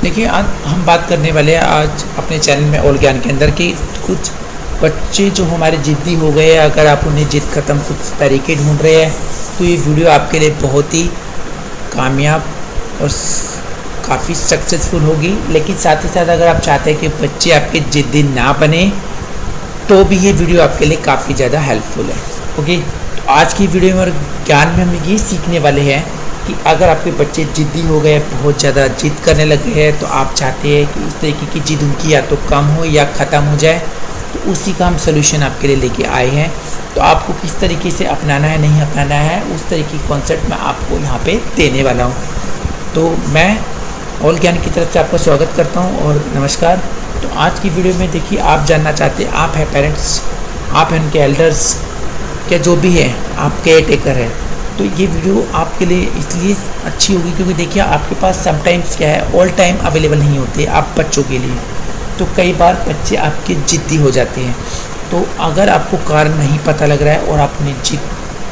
देखिए, आज हम बात करने वाले हैं आज अपने चैनल में ऑल ज्ञान के अंदर कि कुछ बच्चे जो हमारे ज़िद्दी हो गए हैं, अगर आप उन्हें ज़िद ख़त्म कुछ तरीके ढूंढ रहे हैं तो ये वीडियो आपके लिए बहुत ही कामयाब और काफ़ी सक्सेसफुल होगी। लेकिन साथ ही साथ अगर आप चाहते हैं कि बच्चे आपके ज़िद्दी ना बने तो भी ये वीडियो आपके लिए काफ़ी ज़्यादा हेल्पफुल है। ओके, तो आज की वीडियो में और ज्ञान में हम ये सीखने वाले हैं कि अगर आपके बच्चे ज़िद्दी हो गए, बहुत ज़्यादा ज़िद करने लग गए हैं, तो आप चाहते हैं कि इस तरीके की ज़िद उनकी या तो कम हो या ख़त्म हो जाए, तो उसी का हम सोल्यूशन आपके लिए लेके आए हैं। तो आपको किस तरीके से अपनाना है, नहीं अपनाना है, उस तरीके की कॉन्सेप्ट मैं आपको यहाँ पे देने वाला हूँ। तो मैं ऑल ज्ञान की तरफ से आपका स्वागत करता हूँ और नमस्कार। तो आज की वीडियो में देखिए, आप जानना चाहते हैं, आप हैं पेरेंट्स, आप हैं उनके एल्डर्स, क्या जो भी है आप केयर टेकर है, तो ये वीडियो आपके लिए इसलिए अच्छी होगी क्योंकि देखिए आपके पास समटाइम्स क्या है, ऑल टाइम अवेलेबल नहीं होते आप बच्चों के लिए। तो कई बार बच्चे आपके ज़िद्दी हो जाते हैं। तो अगर आपको कारण नहीं पता लग रहा है और आप उन्हें ज़िद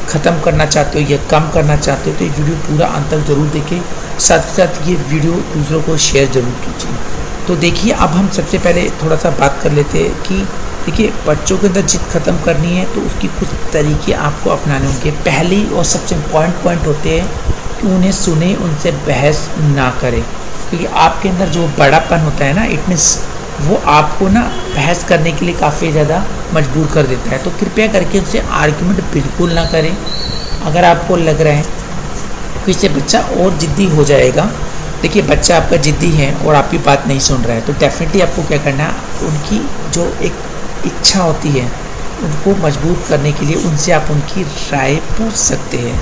ख़त्म करना चाहते हो या कम करना चाहते हो तो ये वीडियो पूरा अंत तक ज़रूर देखें। साथ ही साथ ये वीडियो दूसरों को शेयर ज़रूर कीजिए। तो देखिए, अब हम सबसे पहले थोड़ा सा बात कर लेते हैं कि देखिए, बच्चों के अंदर ज़िद ख़त्म करनी है तो उसकी कुछ तरीके आपको अपनाने होंगे। पहली और सबसे इम्पॉर्टेंट पॉइंट होते हैं कि उन्हें सुने, उनसे बहस ना करें, क्योंकि आपके अंदर जो बड़ापन होता है ना, इट मीन्स वो आपको ना बहस करने के लिए काफ़ी ज़्यादा मजबूर कर देता है। तो कृपया करके उनसे आर्ग्यूमेंट बिल्कुल ना करें। अगर आपको लग रहा है कि इससे बच्चा और ज़िद्दी हो जाएगा, देखिए बच्चा आपका ज़िद्दी है और आपकी बात नहीं सुन रहा है, तो डेफिनेटली आपको क्या करना है, उनकी जो एक इच्छा होती है उनको मजबूर करने के लिए उनसे आप उनकी राय पूछ सकते हैं,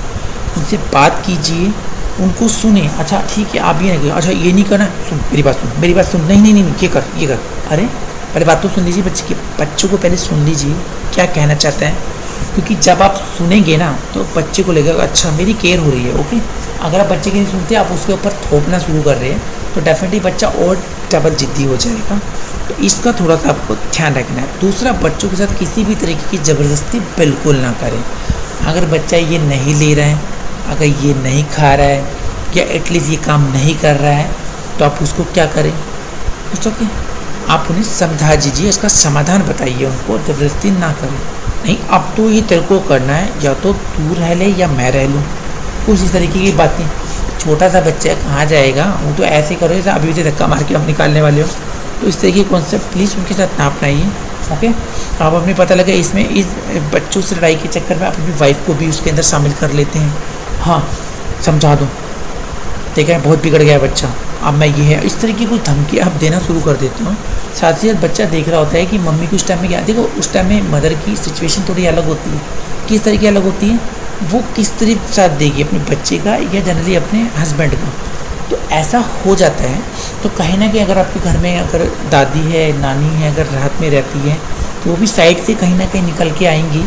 उनसे बात कीजिए, उनको सुने। अच्छा ठीक है, आप ये नहीं करें, अच्छा ये नहीं करना, सुन मेरी बात सुन, मेरी बात सुन, नहीं नहीं नहीं ये कर ये कर। अरे पहले बात तो सुन लीजिए, बच्चों को पहले सुन लीजिए क्या कहना चाहता है, क्योंकि जब आप सुनेंगे ना तो बच्चे को लगेगा अच्छा मेरी केयर हो रही है। ओके, अगर आप बच्चे की नहीं सुनते, आप उसके ऊपर थोपना शुरू कर रहे हैं तो डेफिनेटली बच्चा और डबल ज़िद्दी हो जाएगा। तो इसका थोड़ा सा आपको ध्यान रखना है। दूसरा, बच्चों के साथ किसी भी तरीके की ज़बरदस्ती बिल्कुल ना करें। अगर बच्चा ये नहीं ले रहा है, अगर ये नहीं खा रहा है या एटलीस्ट ये काम नहीं कर रहा है, तो आप उसको क्या करें, इट्स ओके, आप उन्हें समझा दीजिए, इसका समाधान बताइए उनको, ज़बरदस्ती ना करें। नहीं अब तो ये तेरे को करना है, या तो तू रह ले या मैं रह लूँ, कुछ इस तरीके की बात नहीं। छोटा सा बच्चा कहाँ जाएगा, वो तो ऐसे करो जैसे अभी से धक्का मार के आप निकालने वाले हो। तो इस तरीके के कॉन्सेप्ट प्लीज़ उनके साथ ना अपनाइए। ओके, आप अपने पता लगे इसमें इस बच्चों से लड़ाई के चक्कर में अपनी वाइफ को भी उसके अंदर शामिल कर लेते हैं। हाँ समझा दो, ठीक है बहुत बिगड़ गया बच्चा, अब मैं ये है, इस तरीके की कुछ धमकी आप देना शुरू कर देते हो। साथ ही साथ बच्चा देख रहा होता है कि मम्मी की उस टाइम में क्या, देखो उस टाइम में मदर की सिचुएशन थोड़ी अलग होती है। किस तरीके अलग होती है, वो किस तरह साथ देगी अपने बच्चे का या जनरली अपने हस्बैंड का। तो ऐसा हो जाता है। तो कहीं ना कहीं अगर आपके घर में अगर दादी है, नानी है, अगर रात में रहती है, तो वो भी साइड से कहीं ना कहीं निकल के आएंगी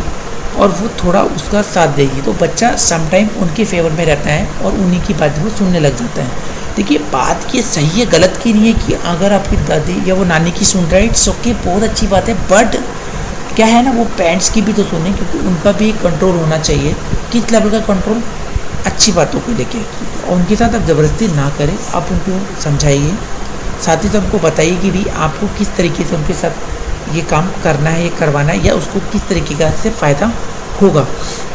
और वो थोड़ा उसका साथ देगी, तो बच्चा समटाइम उनके फेवर में रहता है और उन्हीं की बात वो सुनने लग जाता है। देखिए बात की सही है गलत की नहीं है कि अगर आपकी दादी या वो नानी की सुन रहा है, इट्स ओके, बहुत अच्छी बात है, बट क्या है ना, वो पेरेंट्स की भी तो सुने, क्योंकि उनका भी कंट्रोल होना चाहिए। किस लेवल का कंट्रोल, अच्छी बातों को लेके, और उनके साथ आप ज़बरदस्ती ना करें, आप उनको समझाइए, साथ ही साथ उनको बताइए कि भी आपको किस तरीके से उनके साथ ये काम करना है, ये करवाना है, या उसको किस तरीके का से फ़ायदा होगा।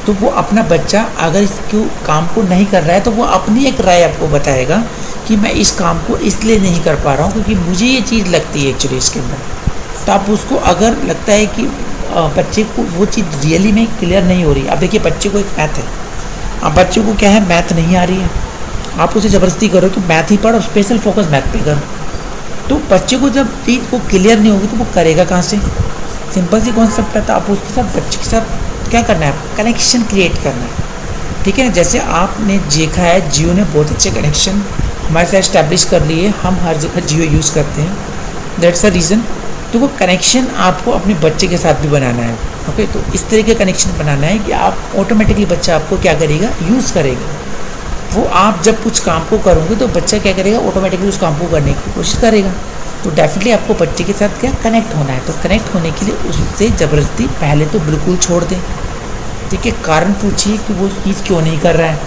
तो वो अपना बच्चा अगर इसको काम को नहीं कर रहा है तो वो अपनी एक राय आपको बताएगा कि मैं इस काम को इसलिए नहीं कर पा रहा हूँ क्योंकि मुझे ये चीज़ लगती है एक्चुअली इसके अंदर। तो आप उसको अगर लगता है कि बच्चे को वो चीज़ रियली में क्लियर नहीं हो रही, अब देखिए बच्चे को एक मैथ है, अब बच्चे को क्या है, मैथ नहीं आ रही है, आप उसे ज़बरदस्ती करो तो मैथ ही पढ़ और स्पेशल फोकस मैथ पे करो, तो बच्चे को जब चीज़ को क्लियर नहीं होगी तो वो करेगा कहाँ से। सिंपल सी कॉन्सेप्ट है। तो आप उसके साथ बच्चे के साथ क्या करना है, कनेक्शन क्रिएट करना है, ठीक है। जैसे आपने देखा है जियो ने बहुत अच्छे कनेक्शन हमारे साथ इस्टेब्लिश कर लिए, हम हर जगह जियो यूज़ करते हैं, दैट्स द रीज़न। तो वो कनेक्शन आपको अपने बच्चे के साथ भी बनाना है। ओके, तो इस तरह के कनेक्शन बनाना है कि आप ऑटोमेटिकली बच्चा आपको क्या करेगा, यूज़ करेगा। वो आप जब कुछ काम को करोगे तो बच्चा क्या करेगा, ऑटोमेटिकली उस काम को करने की कोशिश करेगा। तो डेफिनेटली आपको बच्चे के साथ क्या कनेक्ट होना है। तो कनेक्ट होने के लिए उससे ज़बरदस्ती पहले तो बिल्कुल छोड़ दें, ठीक है। कारण पूछिए कि वो चीज़ क्यों नहीं कर रहा है,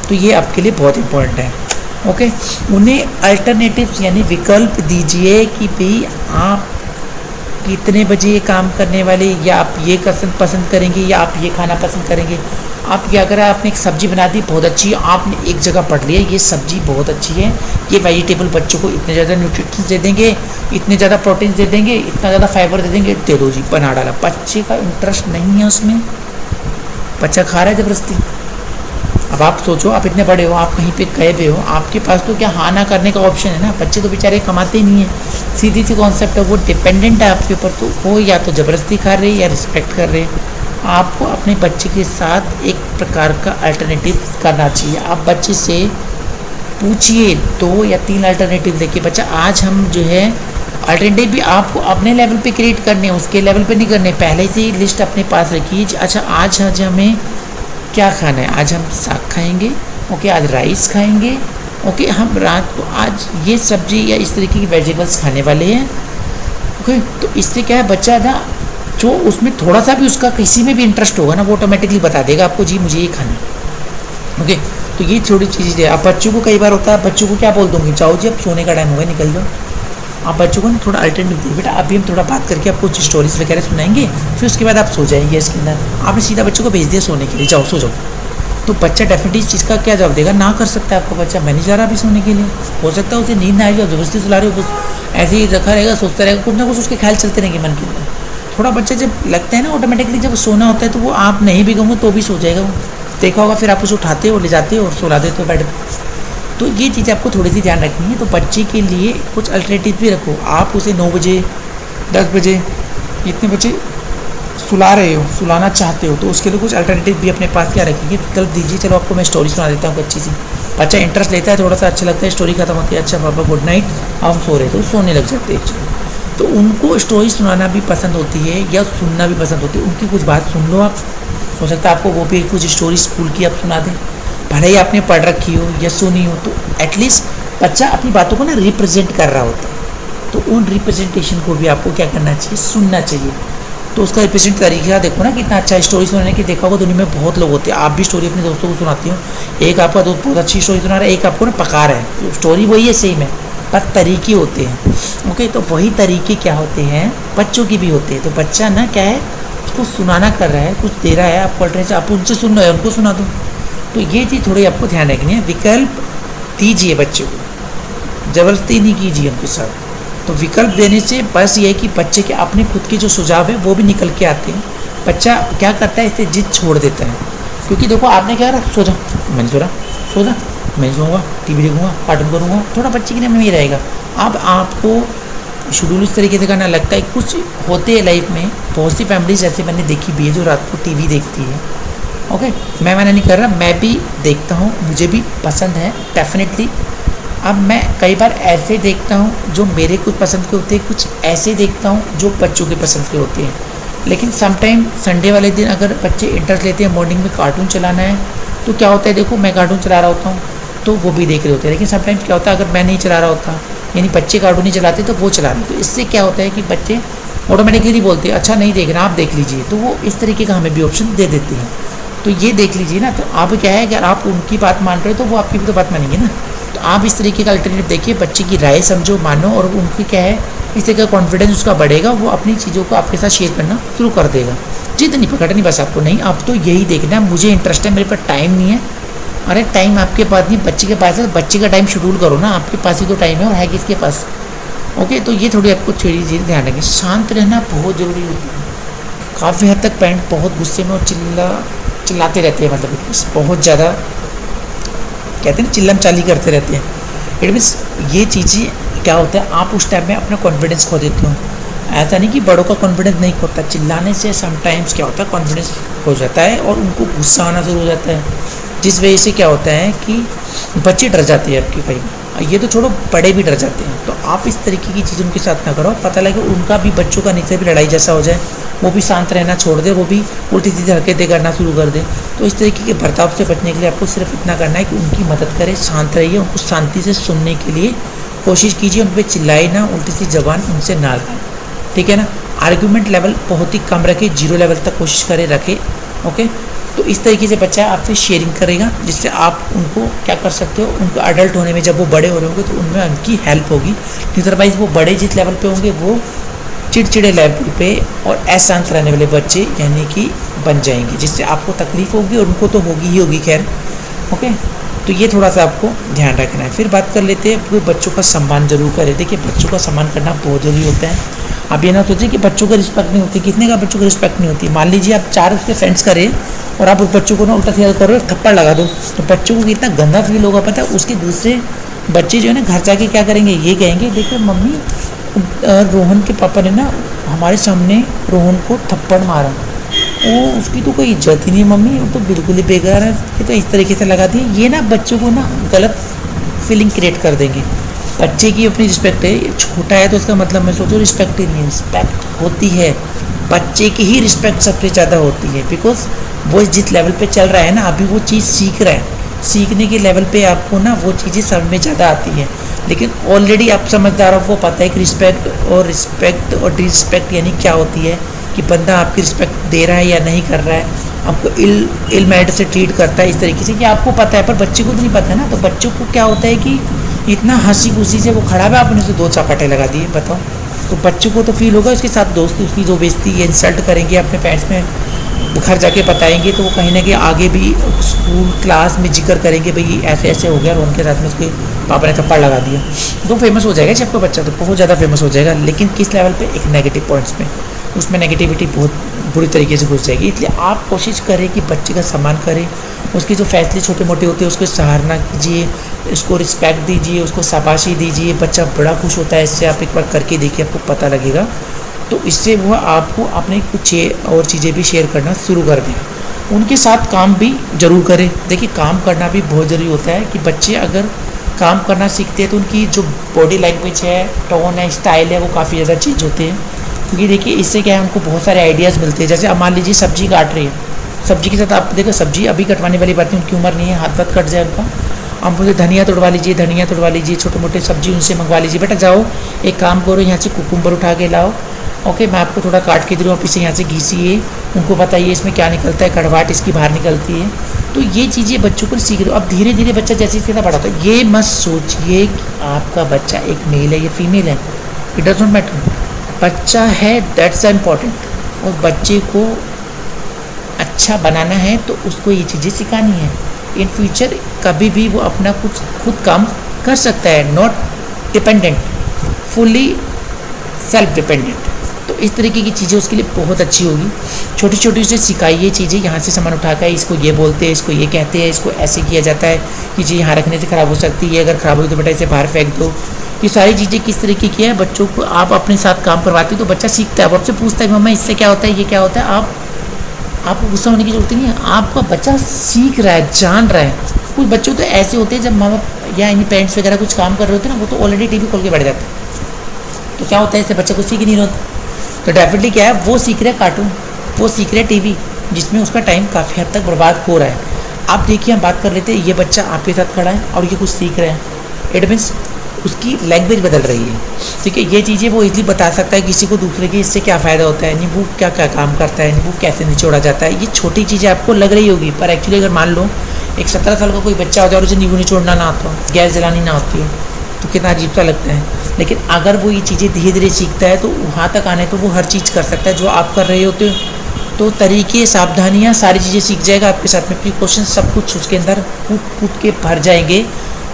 तो ये आपके लिए बहुत इंपॉर्टेंट है। ओके, उन्हें अल्टरनेटिव्स यानी विकल्प दीजिए कि भाई आप कितने बजे ये काम करने वाले, या आप ये पसंद करेंगे या आप ये खाना पसंद करेंगे। आप क्या करें, आपने एक सब्ज़ी बना दी बहुत अच्छी है, आपने एक जगह पढ़ लिया ये सब्ज़ी बहुत अच्छी है, ये वेजिटेबल बच्चों को इतने ज़्यादा न्यूट्रिएंट्स दे देंगे, इतने ज़्यादा प्रोटीन दे देंगे, इतना ज़्यादा फाइबर दे देंगे, दे दो जी, बना डाला। बच्चे का इंटरेस्ट नहीं है उसमें, बच्चा खा रहा है ज़बरदस्ती। अब आप सोचो, आप इतने बड़े हो, आप कहीं पे गए भी हो, आपके पास तो क्या हाँ ना करने का ऑप्शन है ना। बच्चे तो बेचारे कमाते ही नहीं है, सीधी सी कॉन्सेप्ट है, वो डिपेंडेंट है आपके ऊपर। तो वो या तो ज़बरदस्ती खा रहे या रिस्पेक्ट कर रहे। आपको अपने बच्चे के साथ एक प्रकार का अल्टरनेटिव करना चाहिए। आप बच्चे से पूछिए 2 या 3 अल्टरनेटिव देखिए, बच्चा आज हम जो है अल्टरनेटिव भी आपको अपने लेवल पे क्रिएट करने हैं, उसके लेवल पे नहीं करने। पहले से ही लिस्ट अपने पास रखिए, अच्छा आज हमें क्या खाना है, आज हम साग खाएंगे, ओके, आज राइस खाएंगे, ओके, हम रात को आज ये सब्जी या इस तरीके की वेजिटेबल्स खाने वाले हैं, ओके। तो इससे क्या है, बच्चा ना जो उसमें थोड़ा सा भी उसका किसी में भी इंटरेस्ट होगा ना, वो ऑटोमेटिकली बता देगा आपको, जी मुझे ये खाना है, ओके। तो ये छोटी चीज़ है। अब बच्चों को कई बार होता है, बच्चों को क्या बोल दूँगी, जाओ जी अब सोने का टाइम हो गया, निकल जाओ। आप बच्चों को ना थोड़ा अल्टरनेटिव दीजिए, बेटा अभी हम थोड़ा बात करके आपको कुछ स्टोरीज वगैरह सुनाएंगे, फिर उसके बाद आप सो जाएंगे। इसके अंदर आपने सीधा बच्चों को भेज दिया सोने के लिए, जाओ सो जाओ। तो बच्चा डेफिनेटली इस चीज़ का क्या जवाब देगा, ना कर सकता है आपका बच्चा, मैं नहीं जा रहा अभी सोने के लिए। हो सकता है उसे नींद ना आएगी, आप जबरदस्ती सुला रहे हो, ऐसे ही रखा रहेगा, सोचता रहेगा, कुछ ना कुछ उसके ख्याल चलते रहेंगे मन के अंदर। थोड़ा बच्चा जब लगता है ना ऑटोमेटिकली जब सोना होता है, तो वो आप नहीं भी कहूँगा तो भी सो जाएगा वो। देखा होगा, फिर आप उसे उठाते हो, ले जाते हो और सुला देते हो बेड पर। तो ये चीज़ आपको थोड़ी सी ध्यान रखनी है। तो बच्चे के लिए कुछ अल्टरनेटिव भी रखो। आप उसे 9 बजे 10 बजे इतने बजे सुला रहे हो, सुलाना चाहते हो, तो उसके लिए कुछ अल्टरनेटिव भी अपने पास क्या रखिए, विकल्प दीजिए। चलो आपको मैं स्टोरी सुना देता हूँ अच्छी सी। बच्चा इंटरेस्ट लेता है, थोड़ा सा अच्छा लगता है, स्टोरी खत्म होती है, अच्छा पापा गुड नाइट, अब हम सो रहे, तो सोने लग जाते हैं। तो उनको स्टोरी सुनाना भी पसंद होती है या सुनना भी पसंद होती है। उनकी कुछ बात सुन लो आप, हो सकता है आपको वो भी कुछ स्टोरी स्कूल की आप सुना दें, भले ही आपने पढ़ रखी हो या सुनी हो। तो एटलीस्ट बच्चा अपनी बातों को ना रिप्रेजेंट कर रहा होता है, तो उन रिप्रेजेंटेशन को भी आपको क्या करना चाहिए, सुनना चाहिए। तो उसका रिप्रेजेंट तरीका देखो ना कितना अच्छा है। स्टोरी सुनाने की देखा होगा दुनिया में बहुत लोग होते हैं, आप भी स्टोरी अपने दोस्तों को सुनाती हो, एक आपका दोस्त बहुत अच्छी स्टोरी सुना रहा है, एक आपको ना पका रहा है। तो स्टोरी वही है सेम है, पर तरीके होते हैं, ओके। तो वही तरीके क्या होते हैं, बच्चों की भी होते हैं। तो बच्चा ना क्या है, उसको सुनाना कर रहा है, कुछ दे रहा है आपको अल्टरनेटिव, आप उनसे सुन रहे हो, उनको सुना दो। तो ये चीज़ थोड़ी आपको ध्यान रखनी है। विकल्प दीजिए बच्चे को, ज़बरदस्ती नहीं कीजिए उनके साथ। तो विकल्प देने से बस ये है कि बच्चे के अपने खुद के जो सुझाव है वो भी निकल के आते हैं। बच्चा क्या करता है, इससे जिद छोड़ देता है। क्योंकि देखो आपने क्या कहा, सो जा, मैं नहीं सो रहा, सो जा, मैं सोऊंगा, टीवी देखूँगा, कार्टून करूँगा, थोड़ा बच्चे के लिए में ही रहेगा। अब आपको शेड्यूल इस तरीके से करना लगता है। कुछ होते हैं लाइफ में, बहुत सी फैमिलीज ऐसे मैंने देखी भी है जो रात को टीवी देखती है, ओके। मैं मना नहीं कर रहा, मैं भी देखता हूँ, मुझे भी पसंद है डेफिनेटली। अब मैं कई बार ऐसे देखता हूँ जो मेरे कुछ पसंद के होते हैं, कुछ ऐसे देखता हूँ जो बच्चों के पसंद के होते हैं। लेकिन समटाइम संडे वाले दिन अगर बच्चे इंटरेस्ट लेते हैं मॉर्निंग में कार्टून चलाना है, तो क्या होता है, देखो मैं कार्टून चला रहा होता हूँ तो वो भी देख रहे होते हैं। लेकिन समटाइम्स क्या होता है, अगर मैं नहीं चला रहा होता, यानी बच्चे कार्टून नहीं चलाते तो वो चला रहे। तो इससे क्या होता है कि बच्चे ऑटोमेटिकली बोलते हैं अच्छा नहीं देख रहा, आप देख लीजिए। तो वो इस तरीके का हमें भी ऑप्शन दे देते हैं, तो ये देख लीजिए ना। तो आप क्या है, अगर आप उनकी बात मान रहे हो तो वो आपकी भी तो बात मानेंगे ना। तो आप इस तरीके का अल्टरनेटिव देखिए, बच्चे की राय समझो, मानो, और उनकी क्या है, इस तरह का कॉन्फिडेंस उसका बढ़ेगा, वो अपनी चीज़ों को आपके साथ शेयर करना शुरू कर देगा। जिद नहीं पकड़नी बस आपको, नहीं आप तो यही देखना है, मुझे इंटरेस्ट है, मेरे पास टाइम नहीं है। अरे टाइम आपके पास नहीं, बच्चे के पास है, बच्चे का टाइम शेड्यूल करो ना, आपके पास ही तो टाइम है, और है किसके पास, ओके। तो ये थोड़ी आपको थोड़ी चीज़ ध्यान रखें। शांत रहना बहुत ज़रूरी होती है। काफ़ी हद तक पेरेंट बहुत गुस्से में और चिल्लाते रहते हैं, मतलब बहुत ज़्यादा कहते हैं चिल्लम चाली करते रहते हैं। इट मीन्स ये चीज़ें क्या होता है, आप उस टाइम में अपना कॉन्फिडेंस खो देते हो। ऐसा नहीं कि बड़ों का कॉन्फिडेंस नहीं खोता, चिल्लाने से समटाइम्स क्या होता है, कॉन्फिडेंस हो जाता है और उनको गुस्सा आना शुरू हो जाता है, जिस वजह से क्या होता है कि बच्चे डर जाते हैं आपके भाई, ये तो छोड़ो बड़े भी डर जाते हैं। तो आप इस तरीके की चीज़ उनके साथ ना करो, पता लगे उनका भी, बच्चों का नीचे भी लड़ाई जैसा हो जाए, वो भी शांत रहना छोड़ दे, वो भी उल्टी सीधी हरकतें करना शुरू कर दे। तो इस तरीके के बर्ताव से बचने के लिए आपको सिर्फ इतना करना है कि उनकी मदद करें, शांत रहिए, उनको शांति से सुनने के लिए कोशिश कीजिए, उन पर चिल्लाए ना, उल्टी सी जबान उनसे ना लगाएं, ठीक है ना। आर्गूमेंट लेवल बहुत ही कम रखें, 0 लेवल तक कोशिश करें रखें, ओके। तो इस तरीके से बच्चा आपसे शेयरिंग करेगा, जिससे आप उनको क्या कर सकते हो, उनको अडल्ट होने में जब वो बड़े हो रहे होंगे तो उनमें उनकी हेल्प होगी। अदरवाइज़ वो बड़े जिस लेवल पे होंगे वो चिड़चिड़े लेवल पे और अशांत रहने वाले बच्चे यानी कि बन जाएंगे, जिससे आपको तकलीफ होगी और उनको तो होगी ही होगी। खैर ओके, तो ये थोड़ा सा आपको ध्यान रखना है। फिर बात कर लेते हैं, पूरे बच्चों का सम्मान जरूर करें। देखिए बच्चों का सम्मान करना बहुत ज़रूरी होता है। आप ये ना सोचें कि बच्चों का रिस्पेक्ट नहीं होती, कितने का बच्चों की रिस्पेक्ट नहीं होती। मान लीजिए आप 4 उसके फ्रेंड्स करें और आप उस बच्चों को ना उल्टा सीधा करो, थप्पड़ लगा दो, तो बच्चों को कितना गंदा फील होगा पता है। उसके दूसरे बच्चे जो है ना घर जाके क्या करेंगे, ये कहेंगे देखो मम्मी रोहन के पापा ने ना हमारे सामने रोहन को थप्पड़ मारा, वो उसकी तो कोई इज्जत ही नहीं मम्मी, वो तो बिल्कुल ही बेकार है, ये तो इस तरीके से लगा दिए। ये ना बच्चों को ना गलत फीलिंग क्रिएट कर देंगे। बच्चे की अपनी रिस्पेक्ट है, छोटा है तो उसका मतलब मैं सोचूं रिस्पेक्ट ही नहीं, रिस्पेक्ट होती है, बच्चे की ही रिस्पेक्ट सबसे ज़्यादा होती है। बिकॉज वो जिस लेवल पे चल रहा है ना, अभी वो चीज़ सीख रहा है, सीखने के लेवल पे आपको ना वो चीज़ें समझ में ज़्यादा आती है। लेकिन ऑलरेडी आप समझदार हो, वो पता है कि रिस्पेक्ट और डिसरिस्पेक्ट यानी क्या होती है, कि बंदा आपकी रिस्पेक्ट दे रहा है या नहीं कर रहा है, आपको इल मैटर से ट्रीट करता है इस तरीके से, कि आपको पता है पर बच्चे को तो नहीं पता है ना। तो बच्चों को क्या होता है कि इतना हंसी खुशी से वो खड़ा है, आपने उसे 2 चापाटे लगा दिए, बताओ। तो बच्चों को तो फील होगा, उसके साथ दोस्ती उसकी जो बेइज्जती है, इंसल्ट करेंगे अपने पेरेंट्स में, घर जाके बताएंगे तो वो कहीं ना कहीं आगे भी स्कूल क्लास में जिक्र करेंगे भाई ऐसे ऐसे हो गया और उनके साथ में उसके पापा ने थप्पड़ लगा दिया, तो फेमस हो जाएगा जब आपका बच्चा, तो बहुत ज़्यादा फेमस हो जाएगा। लेकिन किस लेवल पे, एक नेगेटिव पॉइंट्स में, उसमें नेगेटिविटी बहुत बुरी तरीके से घुस जाएगी। इसलिए आप कोशिश करें कि बच्चे का सम्मान करें, उसके जो फैसले छोटे मोटे होते हैं उसको सराहना कीजिए, उसको रिस्पेक्ट दीजिए, उसको शाबाशी दीजिए। बच्चा बड़ा खुश होता है इससे, आप एक बार करके देखिए, आपको पता लगेगा। तो इससे वो आपको अपने कुछ और चीज़ें भी शेयर करना शुरू कर दें। उनके साथ काम भी ज़रूर करें। देखिए काम करना भी बहुत ज़रूरी होता है, कि बच्चे अगर काम करना सीखते हैं तो उनकी जो बॉडी लैंग्वेज है, टोन है, स्टाइल है, वो काफ़ी ज़्यादा चेंज होते हैं। क्योंकि देखिए इससे क्या है, उनको बहुत सारे आइडियाज़ मिलते हैं। जैसे अब मान लीजिए सब्जी काट रही है, सब्जी के साथ आप देखो सब्जी अभी कटवाने वाली बात नहीं, उनकी उम्र नहीं है, हाथ पाथ कट जाए उनका। आप मुझे धनिया तोड़वा लीजिए, छोटे मोटे सब्जी उनसे मंगवा लीजिए, बेटा जाओ एक काम करो, यहाँ से कुकुम्बर उठा के लाओ, ओके मैं आपको थोड़ा काट के दे रहा हूँ, आप इसे यहाँ से घिसिए, उनको बताइए इसमें क्या निकलता है, कड़वाहट इसकी बाहर निकलती है। तो ये चीज़ें बच्चों को सीख रहे हो। अब धीरे धीरे बच्चा जैसे इसके साथ बड़ा होता है, ये मत सोचिए कि आपका बच्चा एक मेल है या फीमेल है, इट डज नॉट मैटर, बच्चा है दैट्स इम्पॉर्टेंट। और बच्चे को अच्छा बनाना है तो उसको ये चीज़ें सिखानी है। इन फ्यूचर कभी भी वो अपना कुछ खुद काम कर सकता है, not dependent, fully self dependent. तो इस तरीके की चीज़ें उसके लिए बहुत अच्छी होगी। छोटी छोटी उसे सिखाइए चीज़ें, यहाँ से सामान उठा कर इसको ये बोलते हैं, इसको ये कहते हैं, इसको ऐसे किया जाता है, ये चीज़ यहाँ रखने से ख़राब हो सकती है, अगर ख़राब हो तो बेटा इसे बाहर फेंक दो। ये सारी चीज़ें किस तरीके की है, बच्चों को आप अपने साथ काम करवाते हो तो बच्चा सीखता है, वो आपसे पूछता है मम्मा इससे क्या होता है, ये क्या होता है। आपको गुस्सा होने की जरूरत नहीं है, आपका बच्चा सीख रहा है, जान रहा है। कुछ बच्चों तो ऐसे होते हैं जब माँ बाप या इन्हीं पेरेंट्स वगैरह कुछ काम कर रहे होते हैं ना, वो तो ऑलरेडी टीवी खोल के बैठ जाते हैं। तो क्या होता है, इससे बच्चा कुछ सीख नहीं रहा, तो डेफिनेटली क्या है, वो सीख रहे कार्टून, वो सीख रहे टीवी, जिसमें उसका टाइम काफ़ी हद तक बर्बाद हो रहा है। आप देखिए हम बात कर लेते हैं, ये बच्चा आपके साथ खड़ा है और ये कुछ सीख रहा है, इट मीन्स उसकी लैंग्वेज बदल रही है, ठीक है। ये चीज़ें वो इजीली बता सकता है किसी को दूसरे की, इससे क्या फ़ायदा होता है, नींबू क्या क्या काम करता है, नींबू कैसे निचोड़ा जाता है। ये छोटी चीज़ें आपको लग रही होगी, पर एक्चुअली अगर मान लो एक 17 साल का कोई बच्चा हो जाए और उसे नींबू निचोड़ना ना आता हो, गैस जलानी ना आती हो, तो कितना अजीब सा लगता है। लेकिन अगर वो ये चीज़ें धीरे धीरे सीखता है तो वहाँ तक आने तो वो हर चीज़ कर सकता है जो आप कर रहे होते हो। तो तरीके, सावधानियाँ, सारी चीज़ें सीख जाएगा आपके साथ में, प्रिकॉशन सब कुछ उसके अंदर कूट के भर जाएंगे,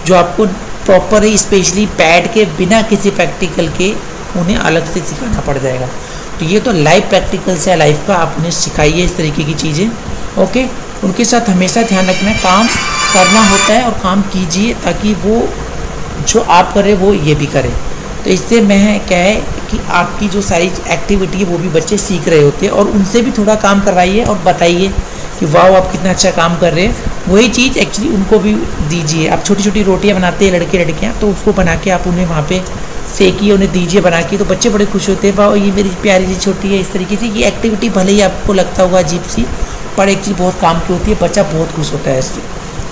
जो आपको प्रॉपर स्पेशली पैड के बिना किसी प्रैक्टिकल के उन्हें अलग से सिखाना पड़ जाएगा। तो ये तो लाइव प्रैक्टिकल्स है लाइफ का, आप उन्हें सिखाइए इस तरीके की चीज़ें, ओके। उनके साथ हमेशा ध्यान रखना है, काम करना होता है और काम कीजिए ताकि वो जो आप करें वो ये भी करें। तो इससे मैं क्या है कि आपकी जो सारी एक्टिविटी है वो भी बच्चे सीख रहे होते हैं, और उनसे भी थोड़ा काम करवाइए और बताइए कि वाह आप कितना अच्छा काम कर रहे हैं। वही चीज़ एक्चुअली उनको भी दीजिए। आप छोटी छोटी रोटियां बनाते हैं लड़के लड़कियां, तो उसको बना के आप उन्हें वहाँ पे सेकिए, उन्हें दीजिए बना के, तो बच्चे बड़े खुश होते हैं, वाह ये मेरी प्यारी सी छोटी है। इस तरीके से ये एक्टिविटी भले ही आपको लगता होगा अजीब सी, पर एक्चुअली बहुत काम की होती है, बच्चा बहुत खुश होता है इससे,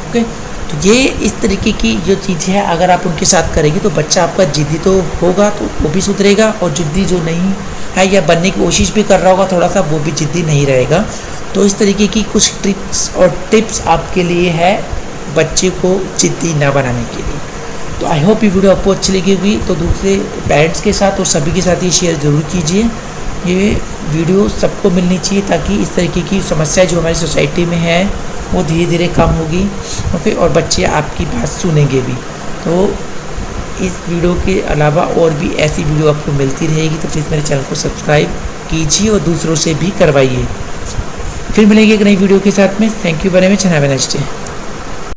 ओके। तो ये इस तरीके की जो चीज़ें हैं अगर आप उनके साथ करेंगे तो बच्चा आपका जिद्दी तो होगा, तो वो भी सुधरेगा, और जिद्दी जो नहीं है या बनने की कोशिश भी कर रहा होगा थोड़ा सा, वो भी जिद्दी नहीं रहेगा। तो इस तरीके की कुछ ट्रिक्स और टिप्स आपके लिए है बच्चे को जिद्दी ना बनाने के लिए। तो आई होप ये वीडियो आपको अच्छी लगी होगी, तो दूसरे पेरेंट्स के साथ और सभी के साथ ये शेयर ज़रूर कीजिए। ये वीडियो सबको मिलनी चाहिए ताकि इस तरीके की समस्या जो हमारी सोसाइटी में है वो धीरे धीरे कम होगी, ओके, और बच्चे आपकी बात सुनेंगे भी। तो इस वीडियो के अलावा और भी ऐसी वीडियो आपको मिलती रहेगी, तो प्लीज़ मेरे चैनल को सब्सक्राइब कीजिए और दूसरों से भी करवाइए। फिर मिलेंगे एक नई वीडियो के साथ में। Thank you very much, have a nice day.